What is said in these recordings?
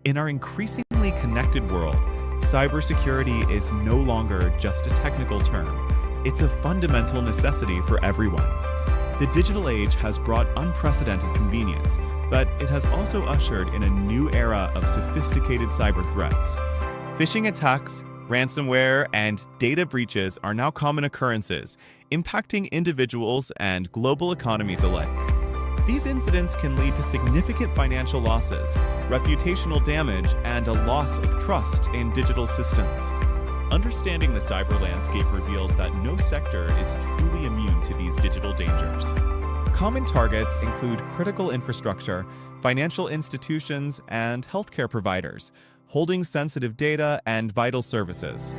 In our increasingly connected world, cybersecurity is no longer just a technical term. It's a fundamental necessity for everyone. The digital age has brought unprecedented convenience, but it has also ushered in a new era of sophisticated cyber threats. Phishing attacks, ransomware, and data breaches are now common occurrences, impacting individuals and global economies alike. These incidents can lead to significant financial losses, reputational damage, and a loss of trust in digital systems. Understanding the cyber landscape reveals that no sector is truly immune to these digital dangers. Common targets include critical infrastructure, financial institutions, and healthcare providers, holding sensitive data and vital services.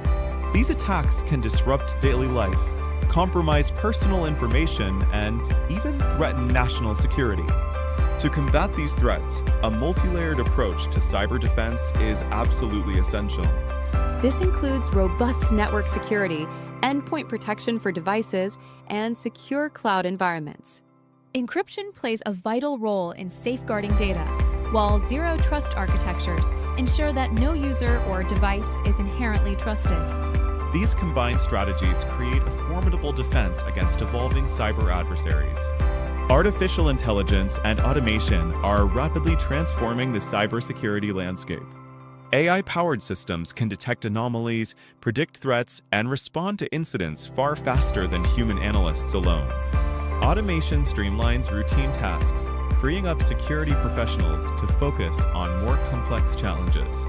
These attacks can disrupt daily life, compromise personal information, and even threaten national security. To combat these threats, a multi-layered approach to cyber defense is absolutely essential. This includes robust network security, endpoint protection for devices, and secure cloud environments. Encryption plays a vital role in safeguarding data, while zero-trust architectures ensure that no user or device is inherently trusted. These combined strategies create a formidable defense against evolving cyber adversaries. Artificial intelligence and automation are rapidly transforming the cybersecurity landscape. AI-powered systems can detect anomalies, predict threats, and respond to incidents far faster than human analysts alone. Automation streamlines routine tasks, freeing up security professionals to focus on more complex challenges.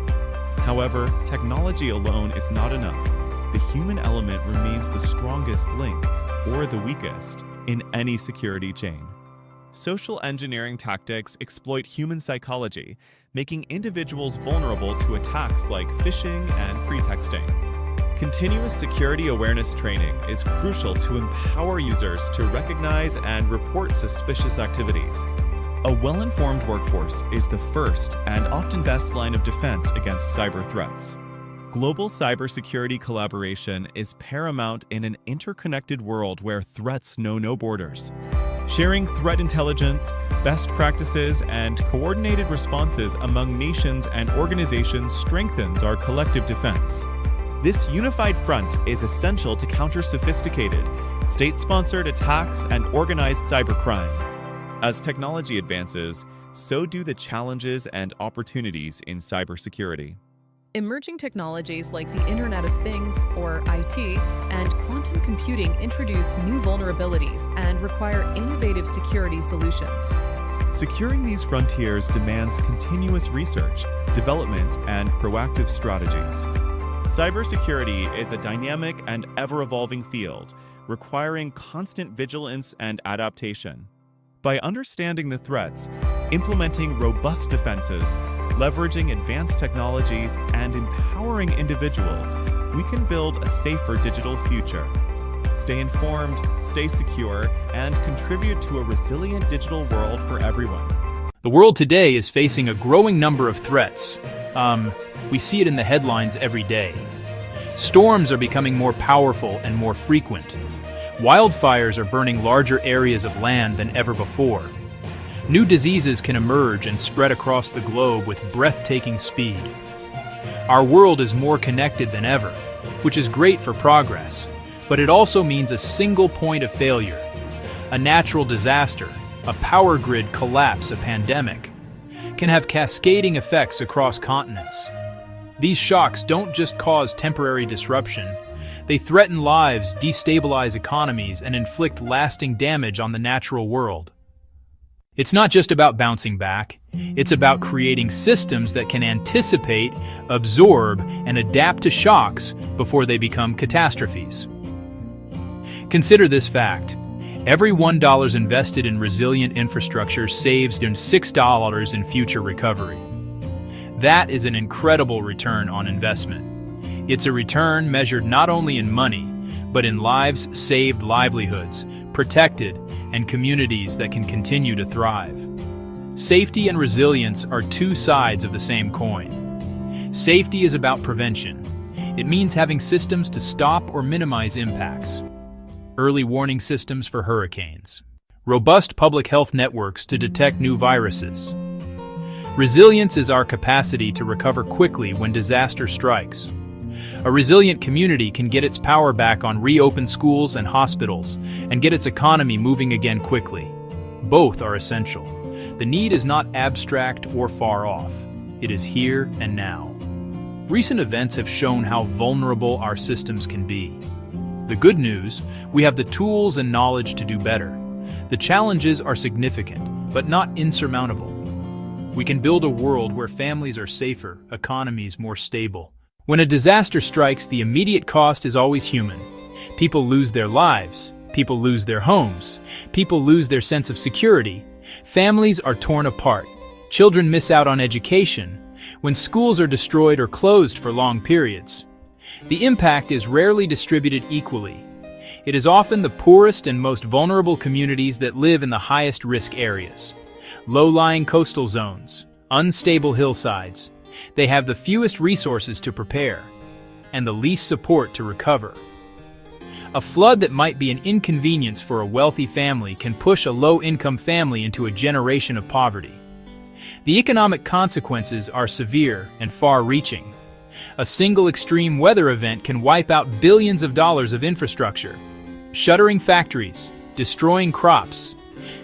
However, technology alone is not enough. The human element remains the strongest link, or the weakest, in any security chain. Social engineering tactics exploit human psychology, making individuals vulnerable to attacks like phishing and pretexting. Continuous security awareness training is crucial to empower users to recognize and report suspicious activities. A well-informed workforce is the first and often best line of defense against cyber threats. Global cybersecurity collaboration is paramount in an interconnected world where threats know no borders. Sharing threat intelligence, best practices, and coordinated responses among nations and organizations strengthens our collective defense. This unified front is essential to counter sophisticated, state-sponsored attacks and organized cybercrime. As technology advances, so do the challenges and opportunities in cybersecurity. Emerging technologies like the Internet of Things, or IT, and quantum computing introduce new vulnerabilities and require innovative security solutions. Securing these frontiers demands continuous research, development, and proactive strategies. Cybersecurity is a dynamic and ever-evolving field, requiring constant vigilance and adaptation. By understanding the threats, implementing robust defenses, leveraging advanced technologies, and empowering individuals, we can build a safer digital future. Stay informed, stay secure, and contribute to a resilient digital world for everyone. The world today is facing a growing number of threats. We see it in the headlines every day. Storms are becoming more powerful and more frequent. Wildfires are burning larger areas of land than ever before. New diseases can emerge and spread across the globe with breathtaking speed. Our world is more connected than ever, which is great for progress, but it also means a single point of failure. A natural disaster, a power grid collapse, a pandemic, can have cascading effects across continents. These shocks don't just cause temporary disruption, they threaten lives, destabilize economies, and inflict lasting damage on the natural world. It's not just about bouncing back, it's about creating systems that can anticipate, absorb, and adapt to shocks before they become catastrophes. Consider this fact. Every $1 invested in resilient infrastructure saves $6 in future recovery. That is an incredible return on investment. It's a return measured not only in money, but in lives saved, livelihoods protected, and communities that can continue to thrive. Safety and resilience are two sides of the same coin. Safety is about prevention. It means having systems to stop or minimize impacts. Early warning systems for hurricanes. Robust public health networks to detect new viruses. Resilience is our capacity to recover quickly when disaster strikes. A resilient community can get its power back on reopened schools and hospitals, and get its economy moving again quickly. Both are essential. The need is not abstract or far off. It is here and now. Recent events have shown how vulnerable our systems can be. The good news, we have the tools and knowledge to do better. The challenges are significant, but not insurmountable. We can build a world where families are safer, economies more stable. When a disaster strikes, the immediate cost is always human. People lose their lives. People lose their homes. People lose their sense of security. Families are torn apart. Children miss out on education. When schools are destroyed or closed for long periods. The impact is rarely distributed equally. It is often the poorest and most vulnerable communities that live in the highest risk areas. Low-lying coastal zones, unstable hillsides. They have the fewest resources to prepare, and the least support to recover. A flood that might be an inconvenience for a wealthy family can push a low-income family into a generation of poverty. The economic consequences are severe and far-reaching. A single extreme weather event can wipe out billions of dollars of infrastructure, shuttering factories, destroying crops,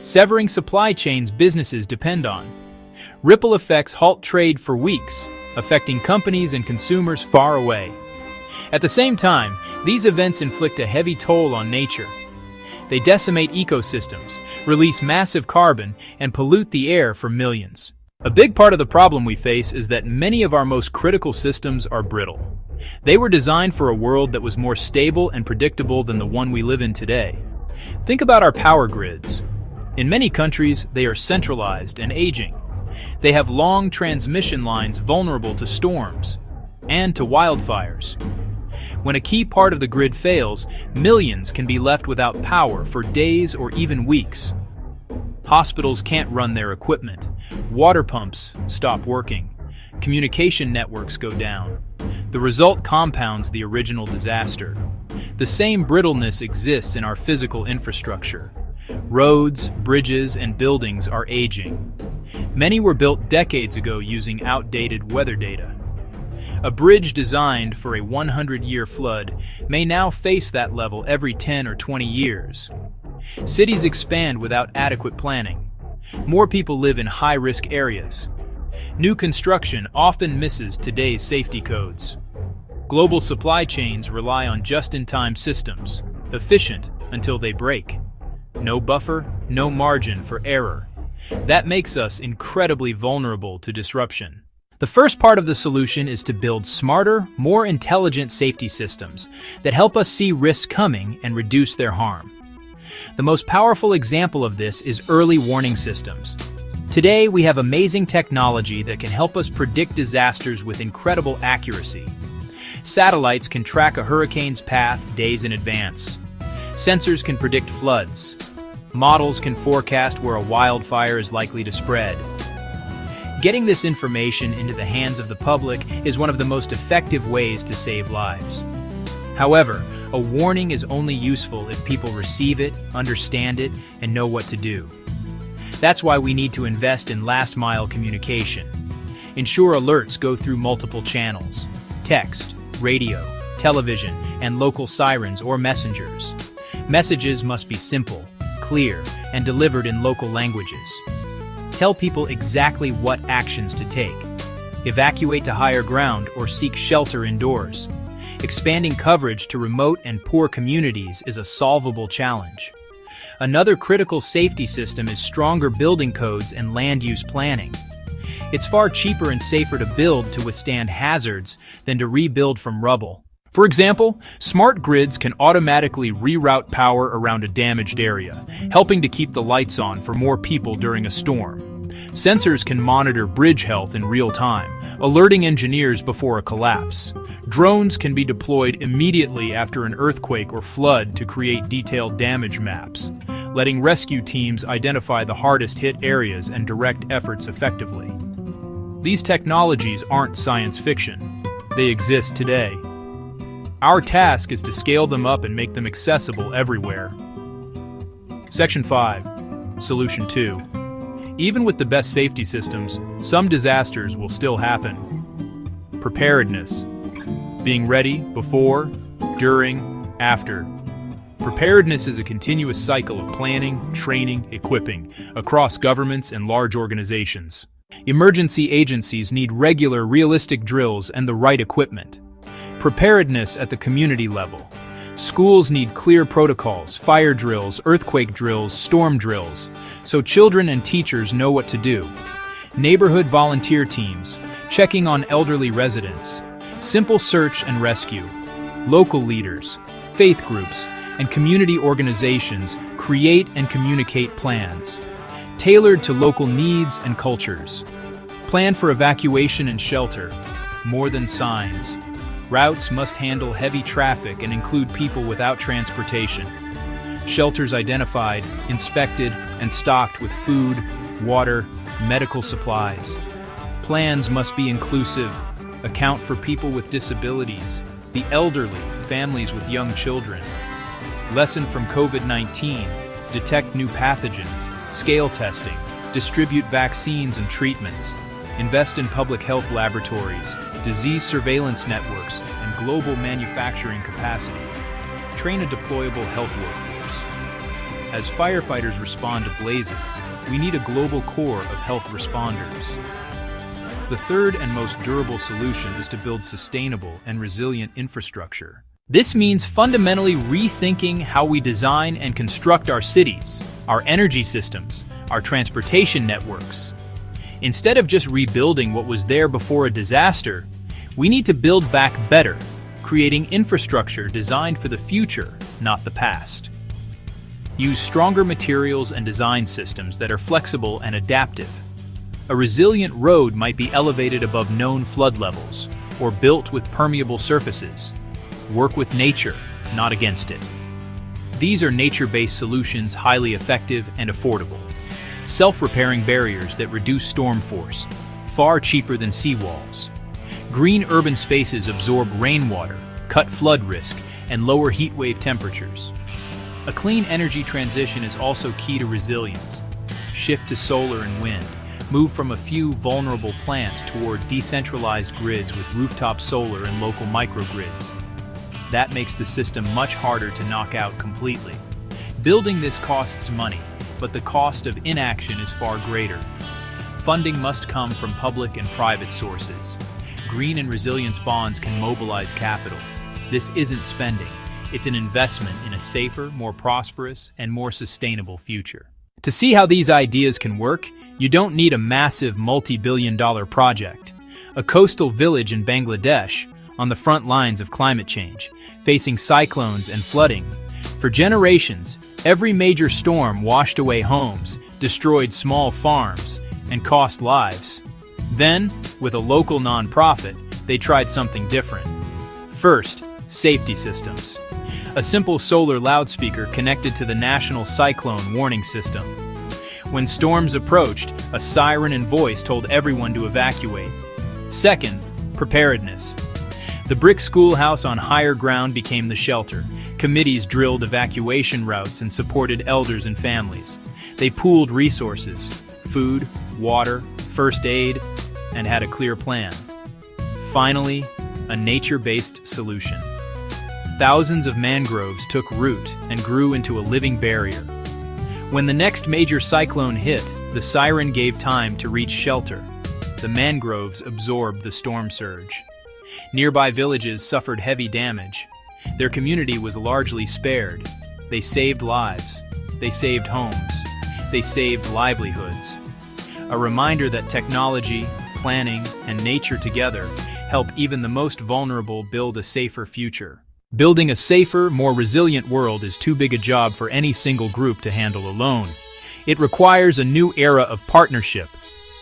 severing supply chains businesses depend on. Ripple effects halt trade for weeks, affecting companies and consumers far away. At the same time, these events inflict a heavy toll on nature. They decimate ecosystems, release massive carbon, and pollute the air for millions. A big part of the problem we face is that many of our most critical systems are brittle. They were designed for a world that was more stable and predictable than the one we live in today. Think about our power grids. In many countries, they are centralized and aging. They have long transmission lines vulnerable to storms and to wildfires. When a key part of the grid fails, millions can be left without power for days or even weeks. Hospitals can't run their equipment. Water pumps stop working. Communication networks go down. The result compounds the original disaster. The same brittleness exists in our physical infrastructure. Roads, bridges, and buildings are aging. Many were built decades ago using outdated weather data. A bridge designed for a 100-year flood may now face that level every 10 or 20 years. Cities expand without adequate planning. More people live in high-risk areas. New construction often misses today's safety codes. Global supply chains rely on just-in-time systems, efficient until they break. No buffer, no margin for error. That makes us incredibly vulnerable to disruption. The first part of the solution is to build smarter, more intelligent safety systems that help us see risks coming and reduce their harm. The most powerful example of this is early warning systems. Today, we have amazing technology that can help us predict disasters with incredible accuracy. Satellites can track a hurricane's path days in advance. Sensors can predict floods. Models can forecast where a wildfire is likely to spread. Getting this information into the hands of the public is one of the most effective ways to save lives. However, a warning is only useful if people receive it, understand it, and know what to do. That's why we need to invest in last-mile communication. Ensure alerts go through multiple channels: text, radio, television, and local sirens or messengers. Messages must be simple, clear, and delivered in local languages. Tell people exactly what actions to take. Evacuate to higher ground or seek shelter indoors. Expanding coverage to remote and poor communities is a solvable challenge. Another critical safety system is stronger building codes and land use planning. It's far cheaper and safer to build to withstand hazards than to rebuild from rubble. For example, smart grids can automatically reroute power around a damaged area, helping to keep the lights on for more people during a storm. Sensors can monitor bridge health in real time, alerting engineers before a collapse. Drones can be deployed immediately after an earthquake or flood to create detailed damage maps, letting rescue teams identify the hardest hit areas and direct efforts effectively. These technologies aren't science fiction. They exist today. Our task is to scale them up and make them accessible everywhere. Section 5. Solution 2. Even with the best safety systems, some disasters will still happen. Preparedness. Being ready before, during, after. Preparedness is a continuous cycle of planning, training, equipping across governments and large organizations. Emergency agencies need regular, realistic drills and the right equipment. Preparedness at the community level. Schools need clear protocols, fire drills, earthquake drills, storm drills, so children and teachers know what to do. Neighborhood volunteer teams, checking on elderly residents. Simple search and rescue. Local leaders, faith groups, and community organizations create and communicate plans, tailored to local needs and cultures. Plan for evacuation and shelter, more than signs. Routes must handle heavy traffic and include people without transportation. Shelters identified, inspected, and stocked with food, water, medical supplies. Plans must be inclusive, account for people with disabilities, the elderly, families with young children. Lesson from COVID-19, detect new pathogens, scale testing, distribute vaccines and treatments, invest in public health laboratories, disease surveillance networks, and global manufacturing capacity. Train a deployable health workforce. As firefighters respond to blazes, we need a global corps of health responders. The third and most durable solution is to build sustainable and resilient infrastructure. This means fundamentally rethinking how we design and construct our cities, our energy systems, our transportation networks. Instead of just rebuilding what was there before a disaster, we need to build back better, creating infrastructure designed for the future, not the past. Use stronger materials and design systems that are flexible and adaptive. A resilient road might be elevated above known flood levels or built with permeable surfaces. Work with nature, not against it. These are nature-based solutions, highly effective and affordable. Self-repairing barriers that reduce storm force, far cheaper than seawalls. Green urban spaces absorb rainwater, cut flood risk, and lower heat wave temperatures. A clean energy transition is also key to resilience. Shift to solar and wind. Move from a few vulnerable plants toward decentralized grids with rooftop solar and local microgrids. That makes the system much harder to knock out completely. Building this costs money, but the cost of inaction is far greater. Funding must come from public and private sources. Green and resilience bonds can mobilize capital. This isn't spending, it's an investment in a safer, more prosperous, and more sustainable future. To see how these ideas can work, you don't need a massive multi-billion-dollar project. A coastal village in Bangladesh, on the front lines of climate change, facing cyclones and flooding. For generations, every major storm washed away homes, destroyed small farms, and cost lives. Then, with a local nonprofit, they tried something different. First, safety systems. A simple solar loudspeaker connected to the national cyclone warning system. When storms approached, a siren and voice told everyone to evacuate. Second, preparedness. The brick schoolhouse on higher ground became the shelter. Committees drilled evacuation routes and supported elders and families. They pooled resources, food, water, first aid, and had a clear plan. Finally, a nature-based solution. Thousands of mangroves took root and grew into a living barrier. When the next major cyclone hit, the siren gave time to reach shelter. The mangroves absorbed the storm surge. Nearby villages suffered heavy damage. Their community was largely spared. They saved lives. They saved homes. They saved livelihoods. A reminder that technology, planning, and nature together help even the most vulnerable build a safer future. Building a safer, more resilient world is too big a job for any single group to handle alone. It requires a new era of partnership.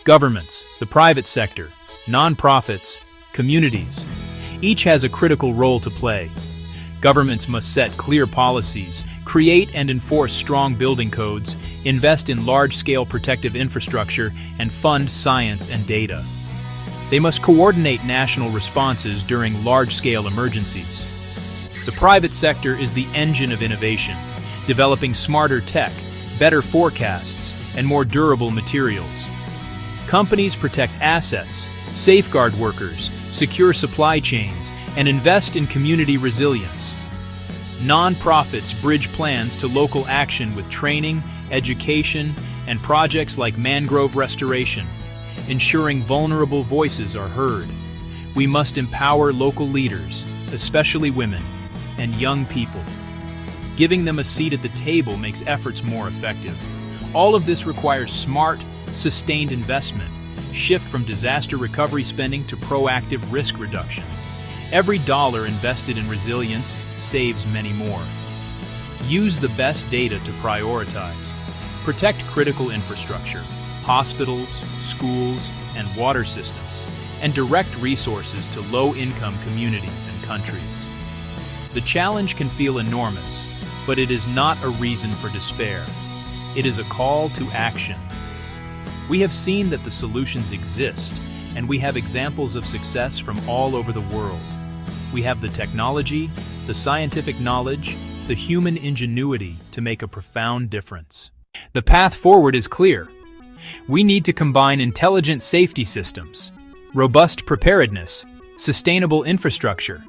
Governments, the private sector, nonprofits, communities. Each has a critical role to play. Governments must set clear policies, create and enforce strong building codes, invest in large-scale protective infrastructure, and fund science and data. They must coordinate national responses during large-scale emergencies. The private sector is the engine of innovation, developing smarter tech, better forecasts, and more durable materials. Companies protect assets, safeguard workers, secure supply chains, and invest in community resilience. Nonprofits bridge plans to local action with training, education, and projects like mangrove restoration, ensuring vulnerable voices are heard. We must empower local leaders, especially women and young people. Giving them a seat at the table makes efforts more effective. All of this requires smart, sustained investment, shift from disaster recovery spending to proactive risk reduction. Every dollar invested in resilience saves many more. Use the best data to prioritize. Protect critical infrastructure, hospitals, schools, and water systems, and direct resources to low-income communities and countries. The challenge can feel enormous, but it is not a reason for despair. It is a call to action. We have seen that the solutions exist, and we have examples of success from all over the world. We have the technology, the scientific knowledge, the human ingenuity to make a profound difference. The path forward is clear. We need to combine intelligent safety systems, robust preparedness, sustainable infrastructure.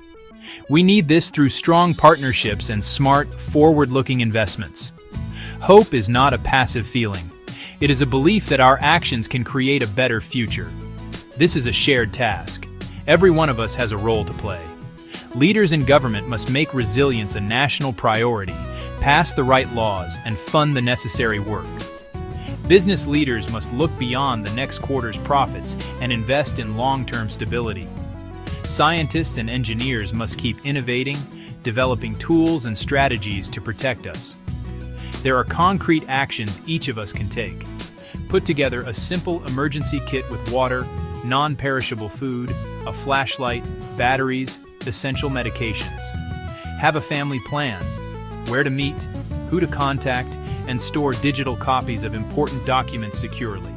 We need this through strong partnerships and smart, forward-looking investments. Hope is not a passive feeling. It is a belief that our actions can create a better future. This is a shared task. Every one of us has a role to play. Leaders in government must make resilience a national priority, pass the right laws, and fund the necessary work. Business leaders must look beyond the next quarter's profits and invest in long-term stability. Scientists and engineers must keep innovating, developing tools and strategies to protect us. There are concrete actions each of us can take. Put together a simple emergency kit with water, non-perishable food, a flashlight, batteries, essential medications. Have a family plan, where to meet, who to contact, and store digital copies of important documents securely.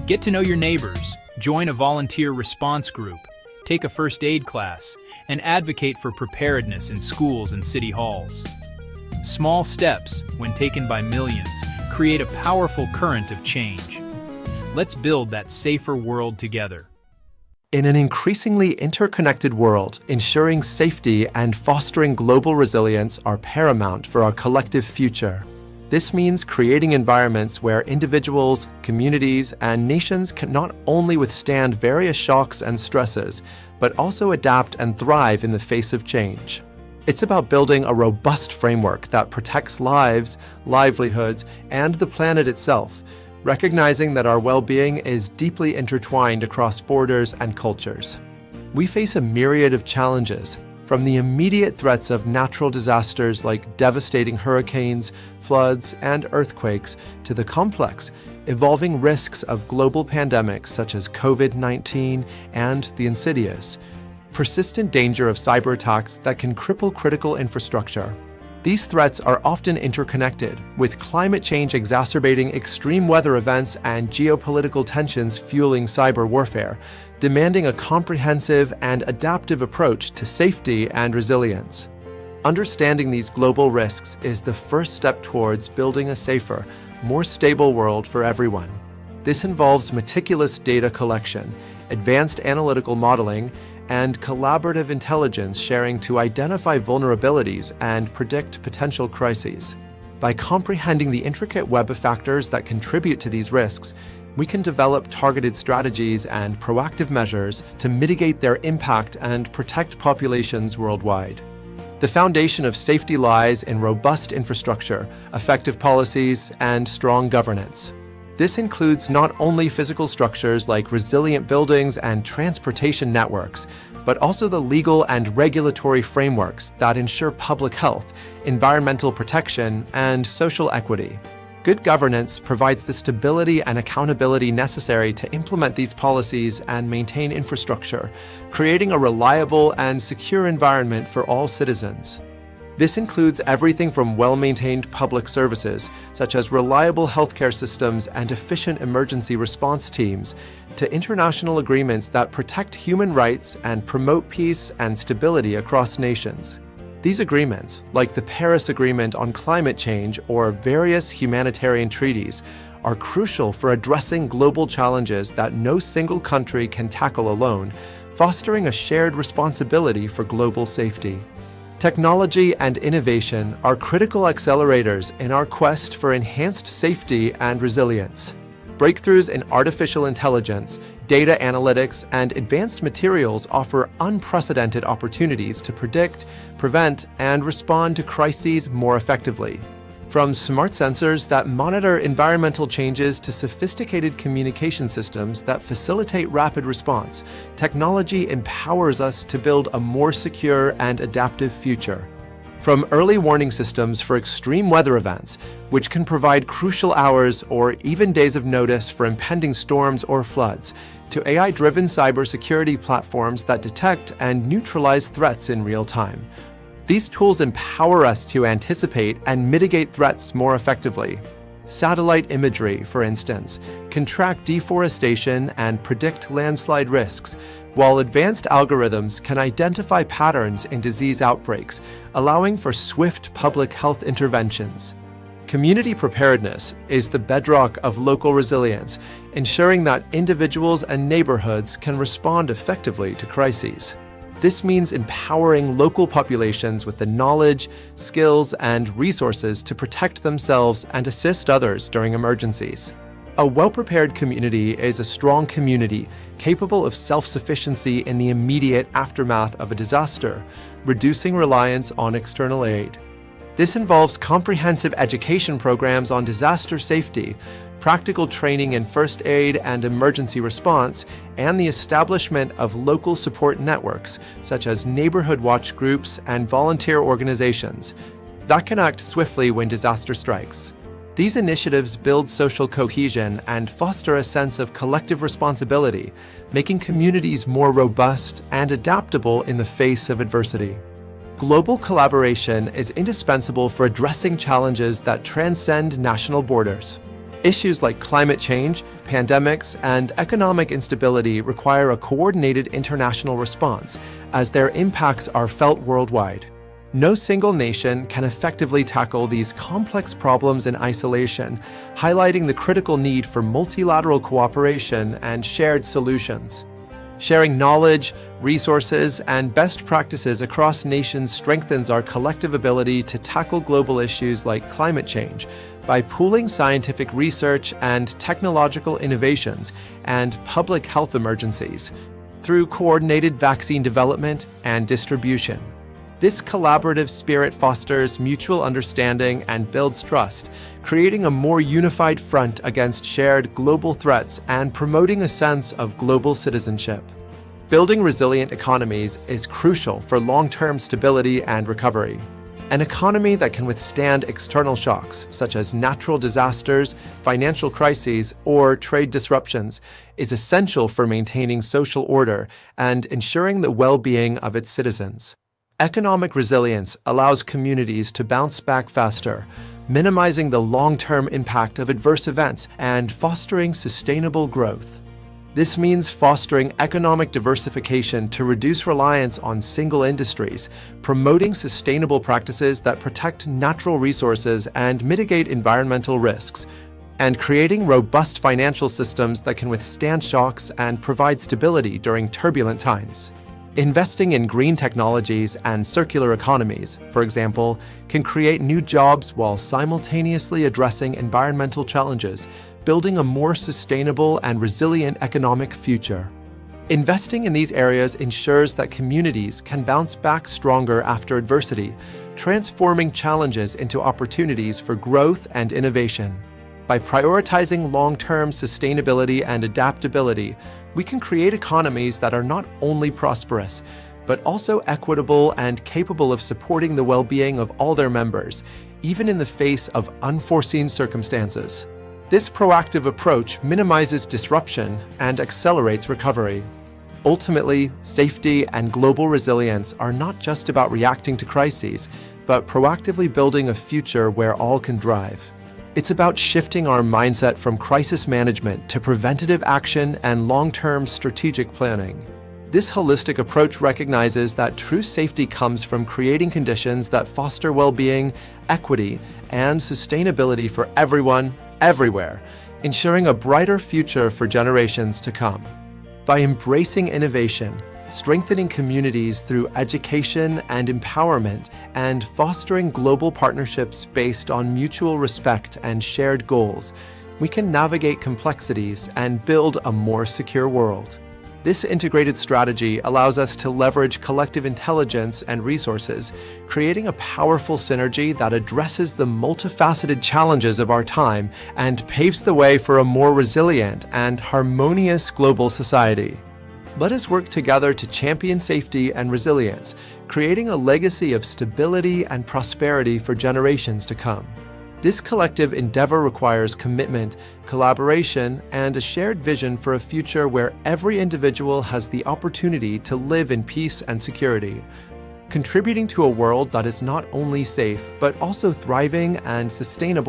Get to know your neighbors, join a volunteer response group, take a first aid class, and advocate for preparedness in schools and city halls. Small steps, when taken by millions, create a powerful current of change. Let's build that safer world together. In an increasingly interconnected world, ensuring safety and fostering global resilience are paramount for our collective future. This means creating environments where individuals, communities, and nations can not only withstand various shocks and stresses, but also adapt and thrive in the face of change. It's about building a robust framework that protects lives, livelihoods, and the planet itself, recognizing that our well-being is deeply intertwined across borders and cultures. We face a myriad of challenges, from the immediate threats of natural disasters like devastating hurricanes, floods, and earthquakes, to the complex, evolving risks of global pandemics such as COVID-19 and the insidious, persistent danger of cyber attacks that can cripple critical infrastructure. These threats are often interconnected, with climate change exacerbating extreme weather events and geopolitical tensions fueling cyber warfare, demanding a comprehensive and adaptive approach to safety and resilience. Understanding these global risks is the first step towards building a safer, more stable world for everyone. This involves meticulous data collection, advanced analytical modeling, and collaborative intelligence sharing to identify vulnerabilities and predict potential crises. By comprehending the intricate web of factors that contribute to these risks, we can develop targeted strategies and proactive measures to mitigate their impact and protect populations worldwide. The foundation of safety lies in robust infrastructure, effective policies, and strong governance. This includes not only physical structures like resilient buildings and transportation networks, but also the legal and regulatory frameworks that ensure public health, environmental protection, and social equity. Good governance provides the stability and accountability necessary to implement these policies and maintain infrastructure, creating a reliable and secure environment for all citizens. This includes everything from well-maintained public services, such as reliable healthcare systems and efficient emergency response teams, to international agreements that protect human rights and promote peace and stability across nations. These agreements, like the Paris Agreement on Climate Change or various humanitarian treaties, are crucial for addressing global challenges that no single country can tackle alone, fostering a shared responsibility for global safety. Technology and innovation are critical accelerators in our quest for enhanced safety and resilience. Breakthroughs in artificial intelligence, data analytics, and advanced materials offer unprecedented opportunities to predict, prevent, and respond to crises more effectively. From smart sensors that monitor environmental changes to sophisticated communication systems that facilitate rapid response, technology empowers us to build a more secure and adaptive future. From early warning systems for extreme weather events, which can provide crucial hours or even days of notice for impending storms or floods, to AI-driven cybersecurity platforms that detect and neutralize threats in real time. These tools empower us to anticipate and mitigate threats more effectively. Satellite imagery, for instance, can track deforestation and predict landslide risks, while advanced algorithms can identify patterns in disease outbreaks, allowing for swift public health interventions. Community preparedness is the bedrock of local resilience, ensuring that individuals and neighborhoods can respond effectively to crises. This means empowering local populations with the knowledge, skills, and resources to protect themselves and assist others during emergencies. A well-prepared community is a strong community capable of self-sufficiency in the immediate aftermath of a disaster, reducing reliance on external aid. This involves comprehensive education programs on disaster safety, practical training in first aid and emergency response, and the establishment of local support networks, such as neighborhood watch groups and volunteer organizations, that can act swiftly when disaster strikes. These initiatives build social cohesion and foster a sense of collective responsibility, making communities more robust and adaptable in the face of adversity. Global collaboration is indispensable for addressing challenges that transcend national borders. Issues like climate change, pandemics, and economic instability require a coordinated international response, as their impacts are felt worldwide. No single nation can effectively tackle these complex problems in isolation, highlighting the critical need for multilateral cooperation and shared solutions. Sharing knowledge, resources, and best practices across nations strengthens our collective ability to tackle global issues like climate change by pooling scientific research and technological innovations and public health emergencies through coordinated vaccine development and distribution. This collaborative spirit fosters mutual understanding and builds trust, creating a more unified front against shared global threats and promoting a sense of global citizenship. Building resilient economies is crucial for long-term stability and recovery. An economy that can withstand external shocks, such as natural disasters, financial crises, or trade disruptions, is essential for maintaining social order and ensuring the well-being of its citizens. Economic resilience allows communities to bounce back faster, minimizing the long-term impact of adverse events and fostering sustainable growth. This means fostering economic diversification to reduce reliance on single industries, promoting sustainable practices that protect natural resources and mitigate environmental risks, and creating robust financial systems that can withstand shocks and provide stability during turbulent times. Investing in green technologies and circular economies, for example, can create new jobs while simultaneously addressing environmental challenges, building a more sustainable and resilient economic future. Investing in these areas ensures that communities can bounce back stronger after adversity, transforming challenges into opportunities for growth and innovation. By prioritizing long-term sustainability and adaptability, we can create economies that are not only prosperous, but also equitable and capable of supporting the well-being of all their members, even in the face of unforeseen circumstances. This proactive approach minimizes disruption and accelerates recovery. Ultimately, safety and global resilience are not just about reacting to crises, but proactively building a future where all can thrive. It's about shifting our mindset from crisis management to preventative action and long-term strategic planning. This holistic approach recognizes that true safety comes from creating conditions that foster well-being, equity, and sustainability for everyone, everywhere, ensuring a brighter future for generations to come. By embracing innovation, strengthening communities through education and empowerment, and fostering global partnerships based on mutual respect and shared goals, we can navigate complexities and build a more secure world. This integrated strategy allows us to leverage collective intelligence and resources, creating a powerful synergy that addresses the multifaceted challenges of our time and paves the way for a more resilient and harmonious global society. Let us work together to champion safety and resilience, creating a legacy of stability and prosperity for generations to come. This collective endeavor requires commitment, collaboration, and a shared vision for a future where every individual has the opportunity to live in peace and security, contributing to a world that is not only safe, but also thriving and sustainable